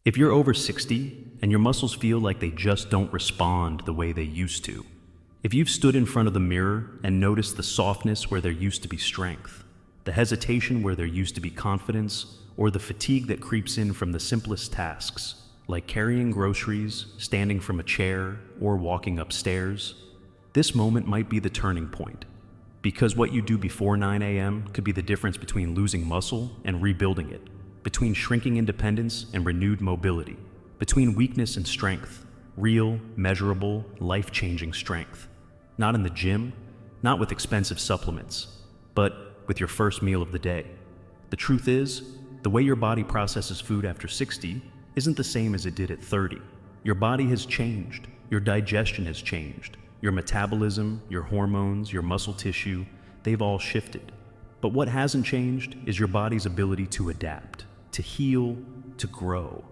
If you're over 60 and your muscles feel like they just don't respond the way they used to, if you've stood in front of the mirror and noticed the softness where there used to be strength, the hesitation where there used to be confidence, or the fatigue that creeps in from the simplest tasks, like carrying groceries, standing from a chair, or walking upstairs, this moment might be the turning point. Because what you do before 9 a.m. could be the difference between losing muscle and rebuilding it, between shrinking independence and renewed mobility, between weakness and strength, real, measurable, life-changing strength. Not in the gym, not with expensive supplements, but with your first meal of the day. The truth is, the way your body processes food after 60 isn't the same as it did at 30. Your body has changed, your digestion has changed, your metabolism, your hormones, your muscle tissue, they've all shifted. But what hasn't changed is your body's ability to adapt, to heal, to grow.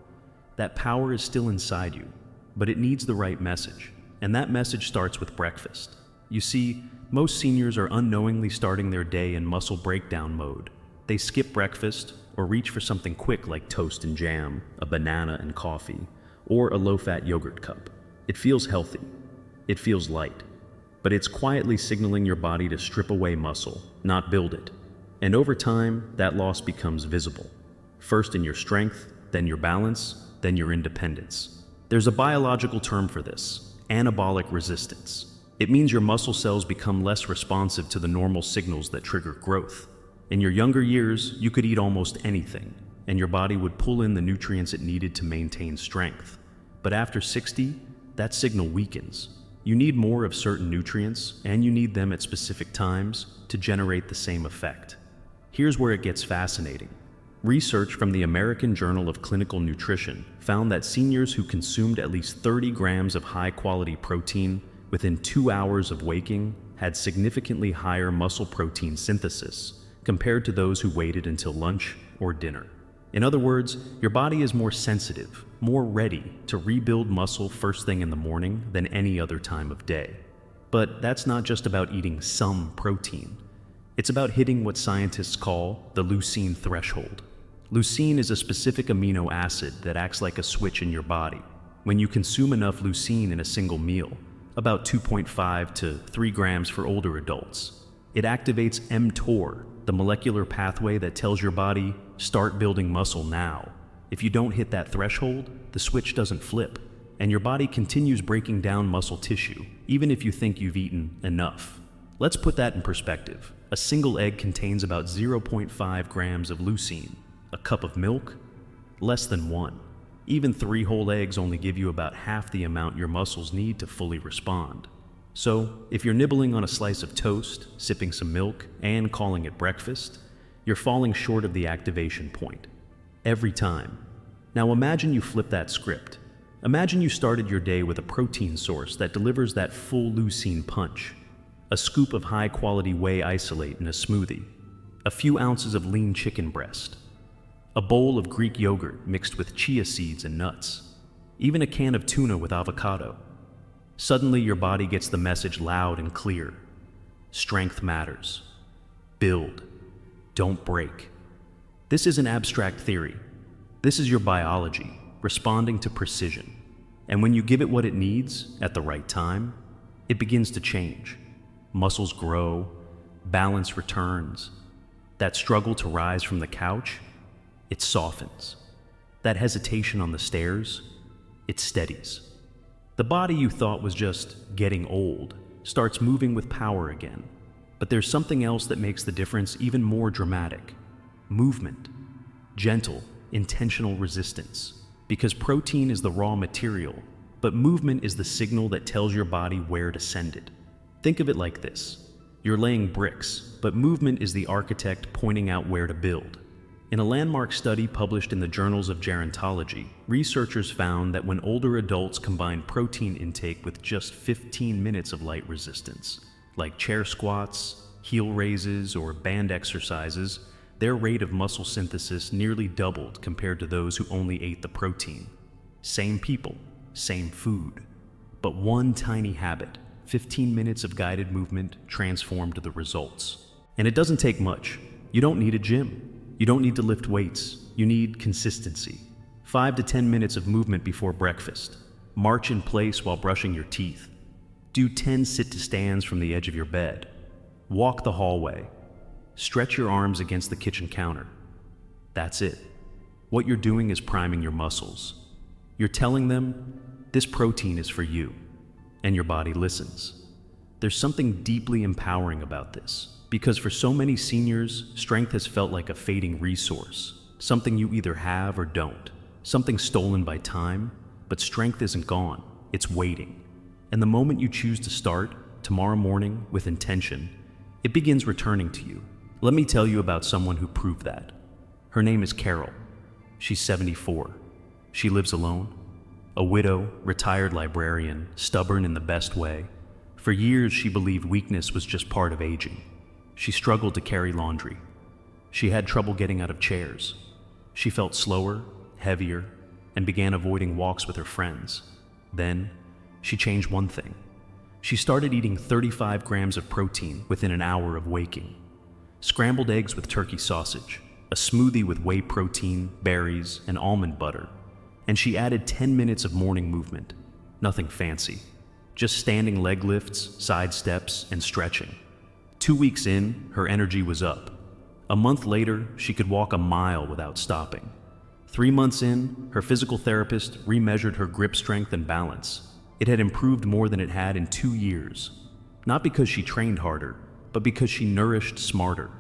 That power is still inside you, but it needs the right message. And that message starts with breakfast. You see, most seniors are unknowingly starting their day in muscle breakdown mode. They skip breakfast or reach for something quick like toast and jam, a banana and coffee, or a low-fat yogurt cup. It feels healthy. It feels light. But it's quietly signaling your body to strip away muscle, not build it. And over time, that loss becomes visible. First in your strength, then your balance, then your independence. There's a biological term for this: anabolic resistance. It means your muscle cells become less responsive to the normal signals that trigger growth. In your younger years, you could eat almost anything, and your body would pull in the nutrients it needed to maintain strength. But after 60, that signal weakens. You need more of certain nutrients, and you need them at specific times to generate the same effect. Here's where it gets fascinating. Research from the American Journal of Clinical Nutrition found that seniors who consumed at least 30 grams of high-quality protein within 2 hours of waking had significantly higher muscle protein synthesis compared to those who waited until lunch or dinner. In other words, your body is more sensitive, more ready to rebuild muscle first thing in the morning than any other time of day. But that's not just about eating some protein. It's about hitting what scientists call the leucine threshold. Leucine is a specific amino acid that acts like a switch in your body. When you consume enough leucine in a single meal, about 2.5 to 3 grams for older adults, it activates mTOR, the molecular pathway that tells your body, start building muscle now. If you don't hit that threshold, the switch doesn't flip, and your body continues breaking down muscle tissue, even if you think you've eaten enough. Let's put that in perspective. A single egg contains about 0.5 grams of leucine. A cup of milk? Less than 1. Even 3 whole eggs only give you about half the amount your muscles need to fully respond. So, if you're nibbling on a slice of toast, sipping some milk, and calling it breakfast, you're falling short of the activation point. Every time. Now imagine you flip that script. Imagine you started your day with a protein source that delivers that full leucine punch. A scoop of high-quality whey isolate in a smoothie. A few ounces of lean chicken breast. A bowl of Greek yogurt mixed with chia seeds and nuts. Even a can of tuna with avocado. Suddenly your body gets the message loud and clear. Strength matters. Build. Don't break. This isn't abstract theory. This is your biology, responding to precision. And when you give it what it needs, at the right time, it begins to change. Muscles grow, balance returns. That struggle to rise from the couch, it softens. That hesitation on the stairs, it steadies. The body you thought was just getting old starts moving with power again. But there's something else that makes the difference even more dramatic. Movement. Gentle, intentional resistance. Because protein is the raw material, but movement is the signal that tells your body where to send it. Think of it like this. You're laying bricks, but movement is the architect pointing out where to build. In a landmark study published in the Journals of Gerontology, researchers found that when older adults combined protein intake with just 15 minutes of light resistance, like chair squats, heel raises, or band exercises, their rate of muscle synthesis nearly doubled compared to those who only ate the protein. Same people, same food. But one tiny habit, 15 minutes of guided movement, transformed the results. And it doesn't take much. You don't need a gym. You don't need to lift weights. You need consistency. 5 to 10 minutes of movement before breakfast. March in place while brushing your teeth. Do 10 sit-to-stands from the edge of your bed. Walk the hallway. Stretch your arms against the kitchen counter. That's it. What you're doing is priming your muscles. You're telling them, this protein is for you. And your body listens. There's something deeply empowering about this, because for so many seniors, strength has felt like a fading resource, something you either have or don't, something stolen by time, but strength isn't gone, it's waiting. And the moment you choose to start, tomorrow morning, with intention, it begins returning to you. Let me tell you about someone who proved that. Her name is Carol. She's 74. She lives alone. A widow, retired librarian, stubborn in the best way. For years, she believed weakness was just part of aging. She struggled to carry laundry. She had trouble getting out of chairs. She felt slower, heavier, and began avoiding walks with her friends. Then, she changed one thing. She started eating 35 grams of protein within an hour of waking. Scrambled eggs with turkey sausage, a smoothie with whey protein, berries, and almond butter. And she added 10 minutes of morning movement. Nothing fancy. Just standing leg lifts, side steps, and stretching. 2 weeks in, her energy was up. A month later, she could walk a mile without stopping. 3 months in, her physical therapist remeasured her grip strength and balance. It had improved more than it had in 2 years. Not because she trained harder, but because she nourished smarter.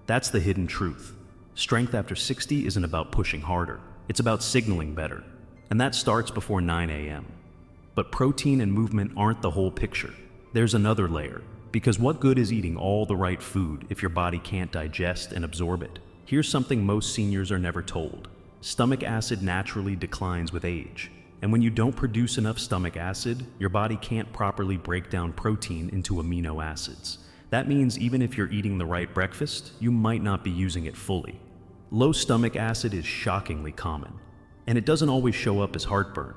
That's the hidden truth. Strength after 60 isn't about pushing harder. It's about signaling better. And that starts before 9 a.m. But protein and movement aren't the whole picture. There's another layer. Because what good is eating all the right food if your body can't digest and absorb it? Here's something most seniors are never told. Stomach acid naturally declines with age. And when you don't produce enough stomach acid, your body can't properly break down protein into amino acids. That means even if you're eating the right breakfast, you might not be using it fully. Low stomach acid is shockingly common. And it doesn't always show up as heartburn.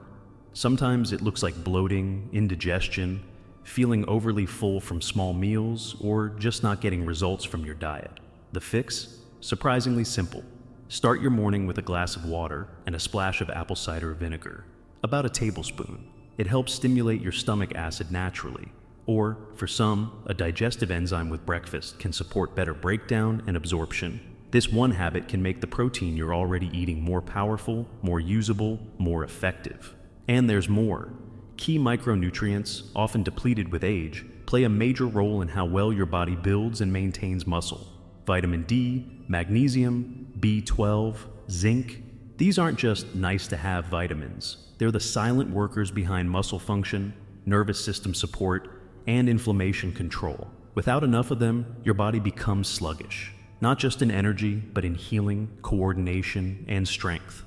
Sometimes it looks like bloating, indigestion, feeling overly full from small meals, or just not getting results from your diet. The fix? Surprisingly simple. Start your morning with a glass of water and a splash of apple cider vinegar, about a tablespoon. It helps stimulate your stomach acid naturally. Or, for some, a digestive enzyme with breakfast can support better breakdown and absorption. This one habit can make the protein you're already eating more powerful, more usable, more effective. And there's more. Key micronutrients, often depleted with age, play a major role in how well your body builds and maintains muscle. Vitamin D, magnesium, B12, zinc. These aren't just nice-to-have vitamins. They're the silent workers behind muscle function, nervous system support, and inflammation control. Without enough of them, your body becomes sluggish. Not just in energy, but in healing, coordination, and strength.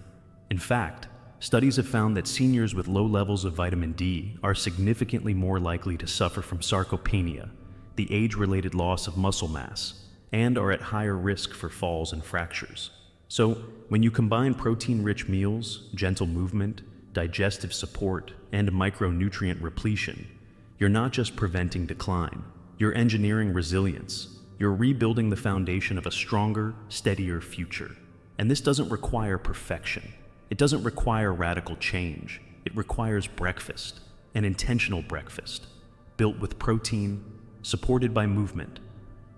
In fact, studies have found that seniors with low levels of vitamin D are significantly more likely to suffer from sarcopenia, the age-related loss of muscle mass, and are at higher risk for falls and fractures. So, when you combine protein-rich meals, gentle movement, digestive support, and micronutrient repletion, you're not just preventing decline, you're engineering resilience. You're rebuilding the foundation of a stronger, steadier future. And this doesn't require perfection. It doesn't require radical change. It requires breakfast, an intentional breakfast, built with protein, supported by movement,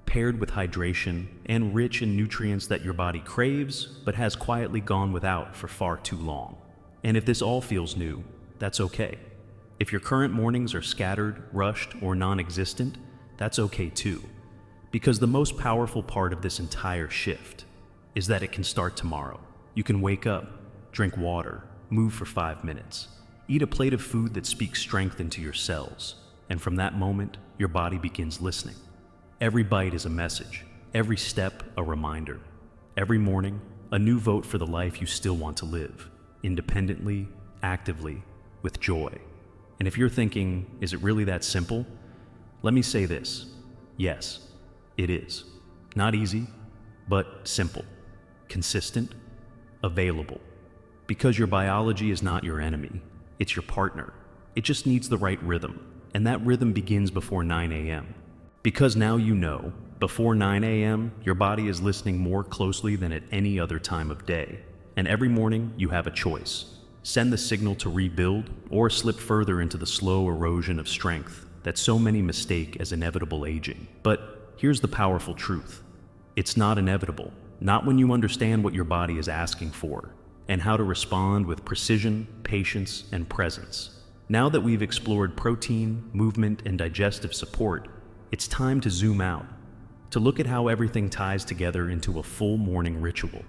paired with hydration, and rich in nutrients that your body craves, but has quietly gone without for far too long. And if this all feels new, that's okay. If your current mornings are scattered, rushed, or non-existent, that's okay too. Because the most powerful part of this entire shift is that it can start tomorrow. You can wake up, drink water, move for 5 minutes, eat a plate of food that speaks strength into your cells, and from that moment, your body begins listening. Every bite is a message, every step a reminder. Every morning, a new vote for the life you still want to live, independently, actively, with joy. And if you're thinking, is it really that simple? Let me say this, yes. It is. Not easy, but simple, consistent, available. Because your biology is not your enemy, it's your partner. It just needs the right rhythm, and that rhythm begins before 9 a.m. Because now you know, before 9 a.m., your body is listening more closely than at any other time of day. And every morning, you have a choice. Send the signal to rebuild, or slip further into the slow erosion of strength that so many mistake as inevitable aging. But here's the powerful truth. It's not inevitable. Not when you understand what your body is asking for, and how to respond with precision, patience, and presence. Now that we've explored protein, movement, and digestive support, it's time to zoom out, to look at how everything ties together into a full morning ritual.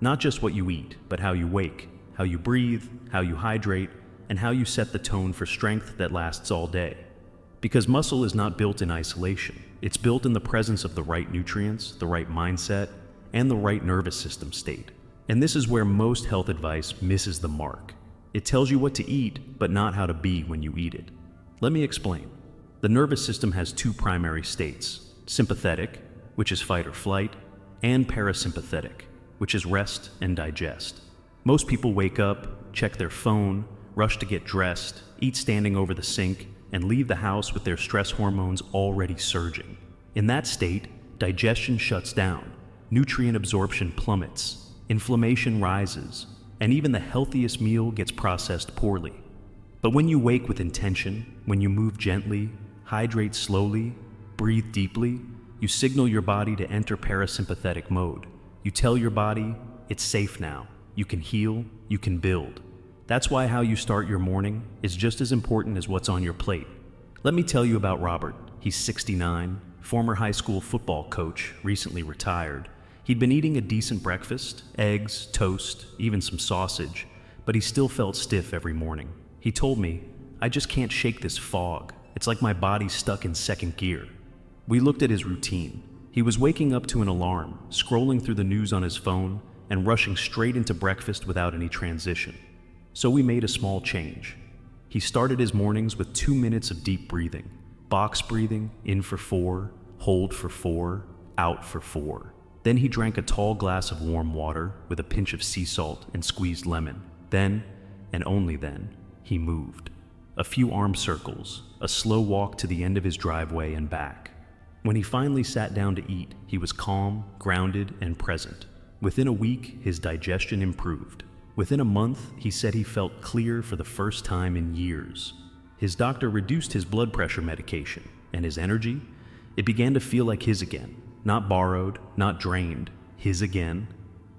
Not just what you eat, but how you wake, how you breathe, how you hydrate, and how you set the tone for strength that lasts all day. Because muscle is not built in isolation. It's built in the presence of the right nutrients, the right mindset, and the right nervous system state. And this is where most health advice misses the mark. It tells you what to eat, but not how to be when you eat it. Let me explain. The nervous system has two primary states: sympathetic, which is fight or flight, and parasympathetic, which is rest and digest. Most people wake up, check their phone, rush to get dressed, eat standing over the sink, and leave the house with their stress hormones already surging. In that state, digestion shuts down, nutrient absorption plummets, inflammation rises, and even the healthiest meal gets processed poorly. But when you wake with intention, when you move gently, hydrate slowly, breathe deeply, you signal your body to enter parasympathetic mode. You tell your body, it's safe now. You can heal, you can build. That's why how you start your morning is just as important as what's on your plate. Let me tell you about Robert. He's 69, former high school football coach, recently retired. He'd been eating a decent breakfast, eggs, toast, even some sausage, but he still felt stiff every morning. He told me, "I just can't shake this fog. It's like my body's stuck in second gear." We looked at his routine. He was waking up to an alarm, scrolling through the news on his phone, and rushing straight into breakfast without any transition. So we made a small change. He started his mornings with 2 minutes of deep breathing. Box breathing, in for 4, hold for 4, out for 4. Then he drank a tall glass of warm water with a pinch of sea salt and squeezed lemon. Then, and only then, he moved. A few arm circles, a slow walk to the end of his driveway and back. When he finally sat down to eat, he was calm, grounded, and present. Within a week, his digestion improved. Within a month, he said he felt clear for the first time in years. His doctor reduced his blood pressure medication, and his energy, it began to feel like his again. Not borrowed, not drained, his again.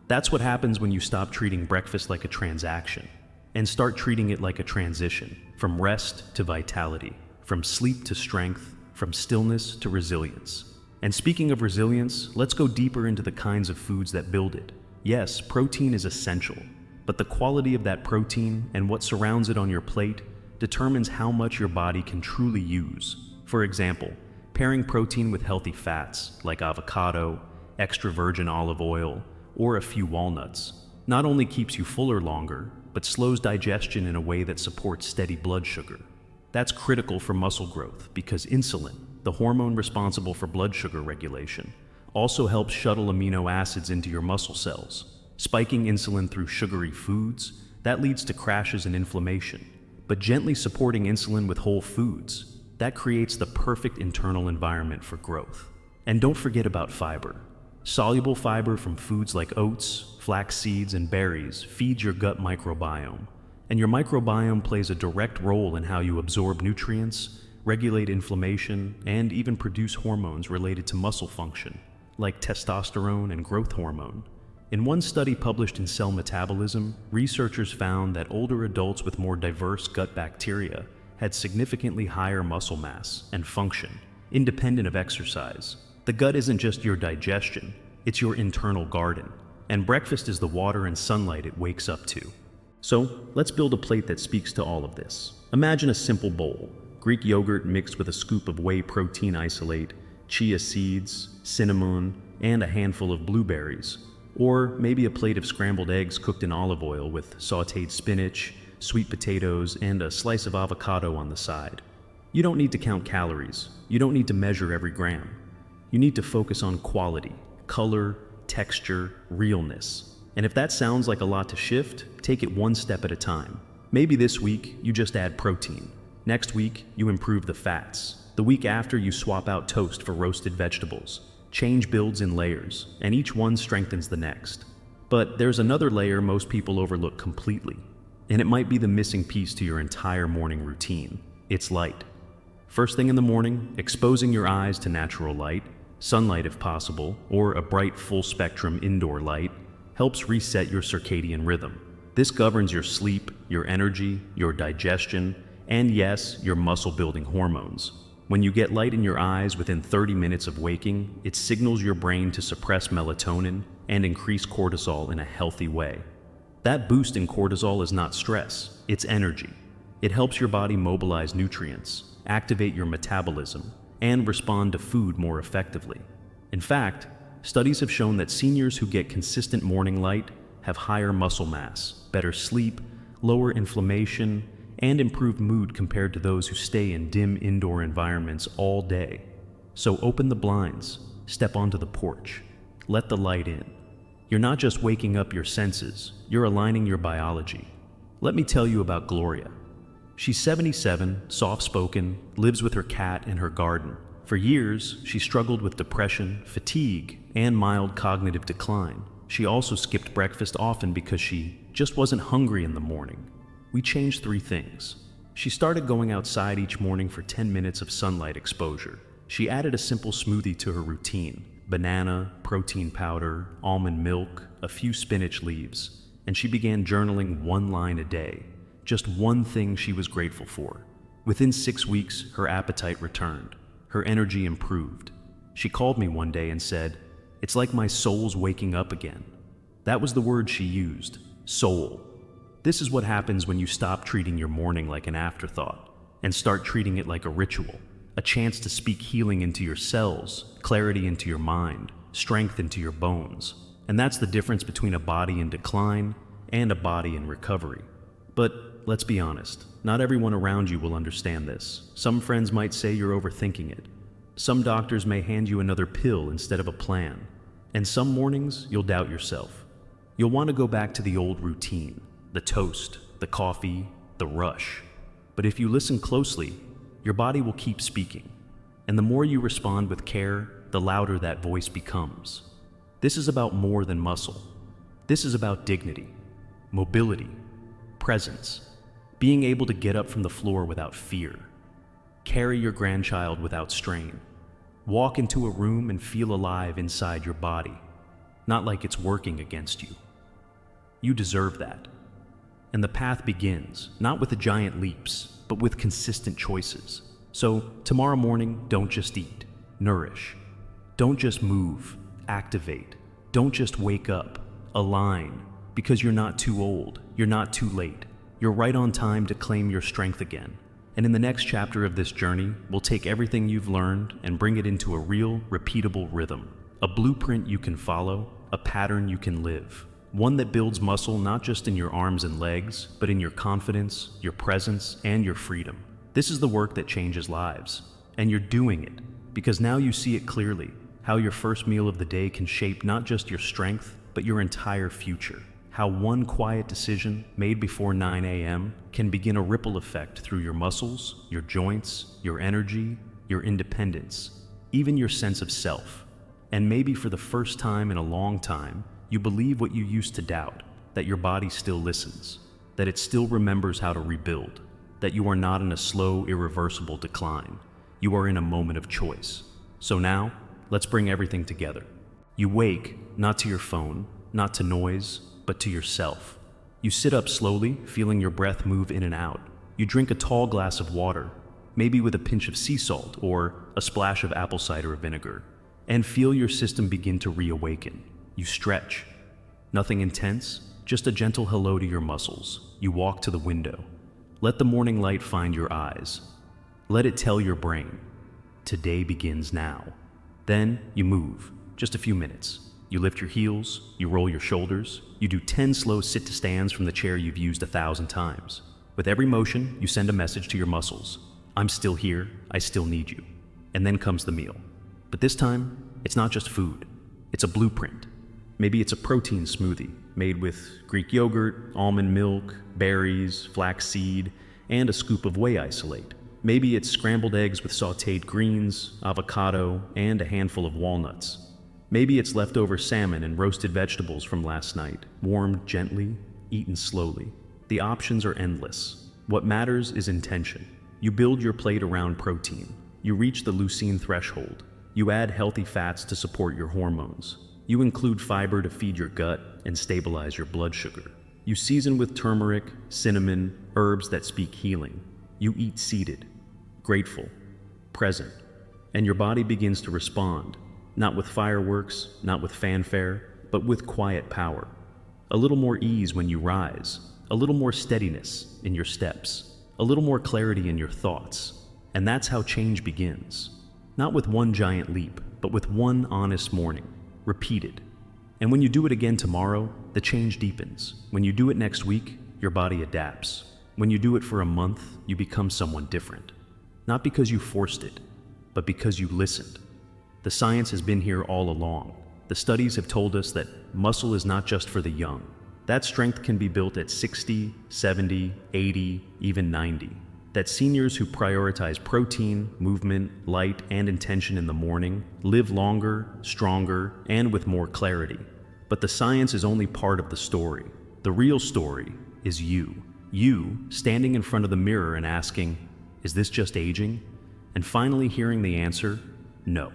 That's what happens when you stop treating breakfast like a transaction and start treating it like a transition, from rest to vitality, from sleep to strength, from stillness to resilience. And speaking of resilience, let's go deeper into the kinds of foods that build it. Yes, protein is essential, but the quality of that protein and what surrounds it on your plate determines how much your body can truly use. For example, pairing protein with healthy fats like avocado, extra virgin olive oil, or a few walnuts not only keeps you fuller longer, but slows digestion in a way that supports steady blood sugar. That's critical for muscle growth because insulin, the hormone responsible for blood sugar regulation, also helps shuttle amino acids into your muscle cells. Spiking insulin through sugary foods, that leads to crashes and inflammation. But gently supporting insulin with whole foods, that creates the perfect internal environment for growth. And don't forget about fiber. Soluble fiber from foods like oats, flax seeds, and berries feeds your gut microbiome. And your microbiome plays a direct role in how you absorb nutrients, regulate inflammation, and even produce hormones related to muscle function, like testosterone and growth hormone. In one study published in Cell Metabolism, researchers found that older adults with more diverse gut bacteria had significantly higher muscle mass and function, independent of exercise. The gut isn't just your digestion, it's your internal garden, and breakfast is the water and sunlight it wakes up to. So, let's build a plate that speaks to all of this. Imagine a simple bowl: Greek yogurt mixed with a scoop of whey protein isolate, chia seeds, cinnamon, and a handful of blueberries. Or maybe a plate of scrambled eggs cooked in olive oil with sautéed spinach, sweet potatoes, and a slice of avocado on the side. You don't need to count calories. You don't need to measure every gram. You need to focus on quality, color, texture, realness. And if that sounds like a lot to shift, take it one step at a time. Maybe this week, you just add protein. Next week, you improve the fats. The week after, you swap out toast for roasted vegetables. Change builds in layers, and each one strengthens the next. But there's another layer most people overlook completely, and it might be the missing piece to your entire morning routine. It's light. First thing in the morning, exposing your eyes to natural light, sunlight if possible, or a bright full-spectrum indoor light, helps reset your circadian rhythm. This governs your sleep, your energy, your digestion, and yes, your muscle-building hormones. When you get light in your eyes within 30 minutes of waking, it signals your brain to suppress melatonin and increase cortisol in a healthy way. That boost in cortisol is not stress, it's energy. It helps your body mobilize nutrients, activate your metabolism, and respond to food more effectively. In fact, studies have shown that seniors who get consistent morning light have higher muscle mass, better sleep, lower inflammation, and improved mood compared to those who stay in dim indoor environments all day. So open the blinds, step onto the porch, let the light in. You're not just waking up your senses, you're aligning your biology. Let me tell you about Gloria. She's 77, soft-spoken, lives with her cat in her garden. For years, she struggled with depression, fatigue, and mild cognitive decline. She also skipped breakfast often because she just wasn't hungry in the morning. We changed 3 things. She started going outside each morning for 10 minutes of sunlight exposure. She added a simple smoothie to her routine: banana, protein powder, almond milk, a few spinach leaves. And she began journaling 1 line a day, just one thing she was grateful for. Within 6 weeks, her appetite returned. Her energy improved. She called me one day and said, "It's like my soul's waking up again." That was the word she used: soul. This is what happens when you stop treating your morning like an afterthought and start treating it like a ritual, a chance to speak healing into your cells, clarity into your mind, strength into your bones. And that's the difference between a body in decline and a body in recovery. But let's be honest, not everyone around you will understand this. Some friends might say you're overthinking it. Some doctors may hand you another pill instead of a plan. And some mornings, you'll doubt yourself. You'll want to go back to the old routine: the toast, the coffee, the rush. But if you listen closely, your body will keep speaking. And the more you respond with care, the louder that voice becomes. This is about more than muscle. This is about dignity, mobility, presence, being able to get up from the floor without fear, carry your grandchild without strain, walk into a room and feel alive inside your body, not like it's working against you. You deserve that. And the path begins, not with the giant leaps, but with consistent choices. So tomorrow morning, don't just eat, nourish. Don't just move, activate. Don't just wake up, align, because you're not too old, you're not too late. You're right on time to claim your strength again. And in the next chapter of this journey, we'll take everything you've learned and bring it into a real, repeatable rhythm. A blueprint you can follow, a pattern you can live. One that builds muscle not just in your arms and legs, but in your confidence, your presence, and your freedom. This is the work that changes lives. And you're doing it, because now you see it clearly, how your first meal of the day can shape not just your strength, but your entire future. How one quiet decision made before 9 a.m. can begin a ripple effect through your muscles, your joints, your energy, your independence, even your sense of self. And maybe for the first time in a long time, you believe what you used to doubt, that your body still listens, that it still remembers how to rebuild, that you are not in a slow, irreversible decline. You are in a moment of choice. So now, let's bring everything together. You wake, not to your phone, not to noise, but to yourself. You sit up slowly, feeling your breath move in and out. You drink a tall glass of water, maybe with a pinch of sea salt or a splash of apple cider vinegar, and feel your system begin to reawaken. You stretch. Nothing intense, just a gentle hello to your muscles. You walk to the window. Let the morning light find your eyes. Let it tell your brain, today begins now. Then you move, just a few minutes. You lift your heels, you roll your shoulders, you do 10 slow sit-to-stands from the chair you've used 1,000 times. With every motion, you send a message to your muscles. I'm still here, I still need you. And then comes the meal. But this time, it's not just food. It's a blueprint. Maybe it's a protein smoothie made with Greek yogurt, almond milk, berries, flaxseed, and a scoop of whey isolate. Maybe it's scrambled eggs with sautéed greens, avocado, and a handful of walnuts. Maybe it's leftover salmon and roasted vegetables from last night, warmed gently, eaten slowly. The options are endless. What matters is intention. You build your plate around protein. You reach the leucine threshold. You add healthy fats to support your hormones. You include fiber to feed your gut and stabilize your blood sugar. You season with turmeric, cinnamon, herbs that speak healing. You eat seated, grateful, present, and your body begins to respond, not with fireworks, not with fanfare, but with quiet power. A little more ease when you rise, a little more steadiness in your steps, a little more clarity in your thoughts. And that's how change begins. Not with one giant leap, but with one honest morning, repeated. And when you do it again tomorrow, the change deepens. When you do it next week, your body adapts. When you do it for a month, you become someone different. Not because you forced it, but because you listened. The science has been here all along. The studies have told us that muscle is not just for the young. That strength can be built at 60, 70, 80, even 90. That seniors who prioritize protein, movement, light, and intention in the morning live longer, stronger, and with more clarity. But the science is only part of the story. The real story is you. You standing in front of the mirror and asking, "Is this just aging?" And finally hearing the answer, "No.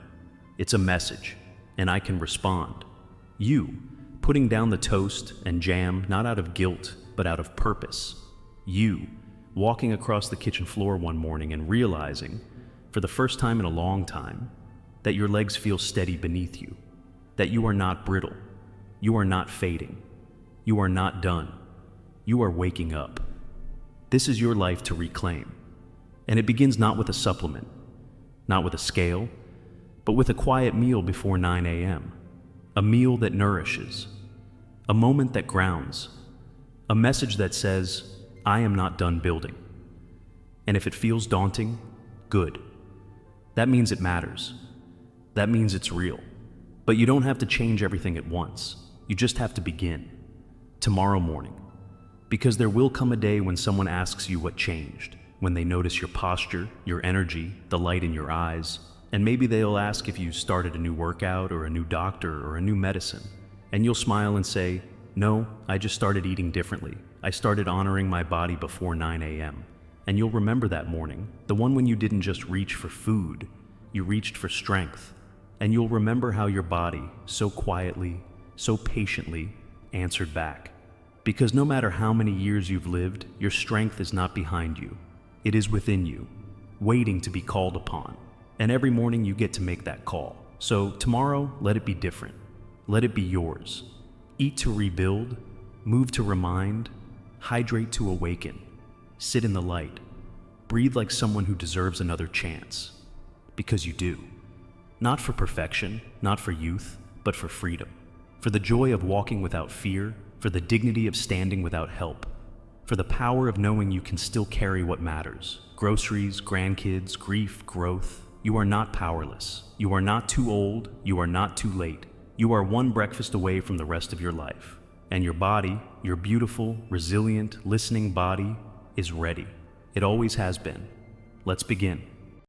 It's a message, and I can respond." You putting down the toast and jam not out of guilt, but out of purpose. You walking across the kitchen floor one morning and realizing, for the first time in a long time, that your legs feel steady beneath you, that you are not brittle, you are not fading, you are not done, you are waking up. This is your life to reclaim. And it begins not with a supplement, not with a scale, but with a quiet meal before 9 a.m., a meal that nourishes, a moment that grounds, a message that says, "I am not done building." And if it feels daunting, good. That means it matters. That means it's real. But you don't have to change everything at once. You just have to begin. Tomorrow morning. Because there will come a day when someone asks you what changed, when they notice your posture, your energy, the light in your eyes, and maybe they'll ask if you started a new workout or a new doctor or a new medicine. And you'll smile and say, "No, I just started eating differently. I started honoring my body before 9 a.m. And you'll remember that morning, the one when you didn't just reach for food, you reached for strength. And you'll remember how your body, so quietly, so patiently, answered back. Because no matter how many years you've lived, your strength is not behind you. It is within you, waiting to be called upon. And every morning you get to make that call. So tomorrow, let it be different. Let it be yours. Eat to rebuild, move to remind, hydrate to awaken, sit in the light, breathe like someone who deserves another chance. Because you do. Not for perfection, not for youth, but for freedom. For the joy of walking without fear, for the dignity of standing without help, for the power of knowing you can still carry what matters. Groceries, grandkids, grief, growth. You are not powerless. You are not too old. You are not too late. You are one breakfast away from the rest of your life. And your body, your beautiful, resilient, listening body, is ready. It always has been. Let's begin.